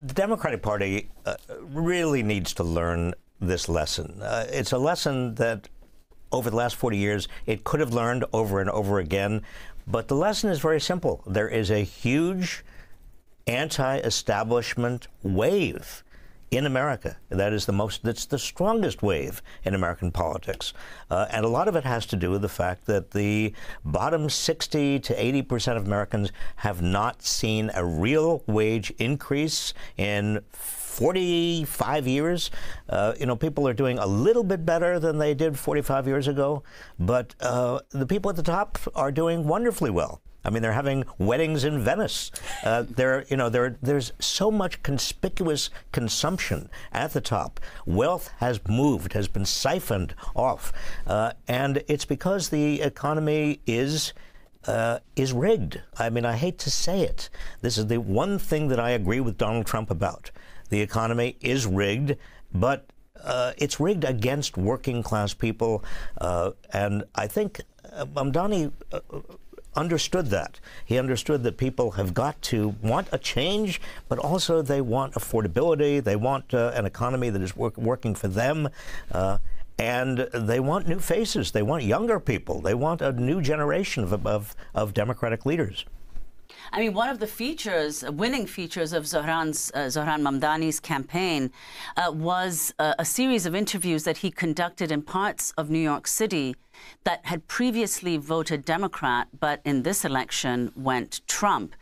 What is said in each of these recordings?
The Democratic Party really needs to learn this lesson. It's a lesson that over the last 40 years, it could have learned over and over again. But the lesson is very simple. There is a huge anti-establishment wave in America. That's the strongest wave in American politics. And a lot of it has to do with the fact that the bottom 60 to 80% of Americans have not seen a real wage increase in 45 years. People are doing a little bit better than they did 45 years ago, but the people at the top are doing wonderfully well. I mean, they're having weddings in Venice. There's so much conspicuous consumption at the top. Wealth has been siphoned off, and it's because the economy is rigged. I mean, I hate to say it. This is the one thing that I agree with Donald Trump about. The economy is rigged, but it's rigged against working class people, and I think Mamdani understood that. He understood that people have got to want a change, but also they want affordability. They want an economy that is working for them. And they want new faces. They want younger people. They want a new generation of Democratic leaders. I mean, one of the winning features of Zohran Mamdani's campaign was a series of interviews that he conducted in parts of New York City that had previously voted Democrat, but in this election went Trump.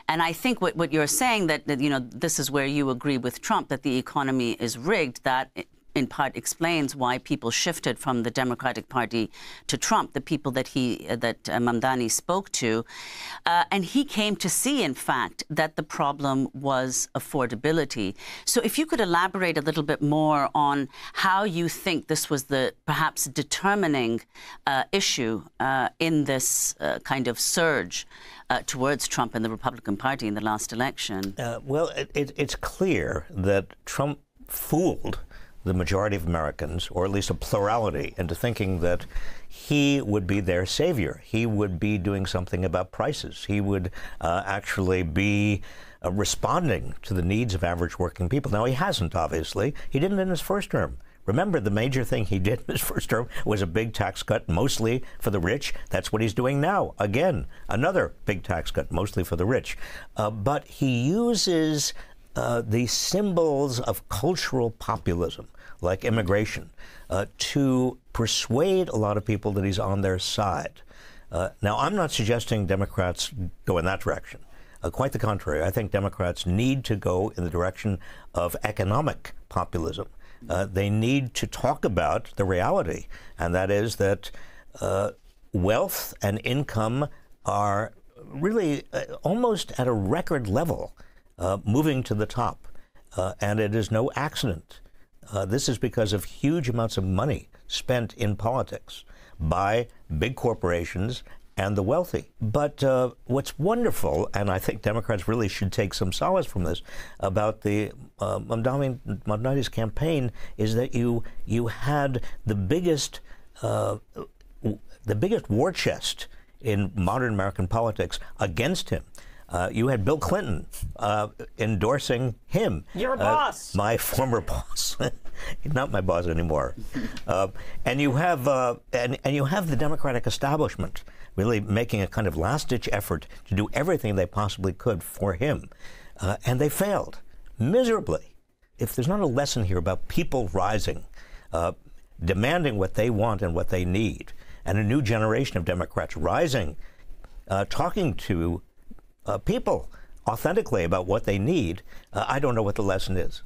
And I think what you're saying, that this is where you agree with Trump, that the economy is rigged, that in part explains why people shifted from the Democratic Party to Trump, the people that Mamdani spoke to. And he came to see, in fact, that the problem was affordability. So if you could elaborate a little bit more on how you think this was the perhaps determining issue in this kind of surge towards Trump and the Republican Party in the last election. Well, it's clear that Trump fooled the majority of Americans, or at least a plurality, into thinking that he would be their savior. He would be doing something about prices. He would actually be responding to the needs of average working people. Now, he hasn't, obviously. He didn't in his first term. Remember, the major thing he did in his first term was a big tax cut, mostly for the rich. That's what he's doing now. Again, another big tax cut, mostly for the rich. But he uses the symbols of cultural populism, like immigration, to persuade a lot of people that he's on their side. Now, I'm not suggesting Democrats go in that direction. Quite the contrary. I think Democrats need to go in the direction of economic populism. They need to talk about the reality, and that is that wealth and income are really almost at a record level, moving to the top. And it is no accident. This is because of huge amounts of money spent in politics by big corporations and the wealthy. But what's wonderful, and I think Democrats really should take some solace from this, about the Mamdani's campaign, is that you had the biggest war chest in modern American politics against him. You had Bill Clinton endorsing him. Your boss. My former boss. Not my boss anymore. And you have the Democratic establishment really making a kind of last-ditch effort to do everything they possibly could for him. And they failed miserably. If there's not a lesson here about people rising, demanding what they want and what they need, and a new generation of Democrats rising, talking to people authentically about what they need, I don't know what the lesson is.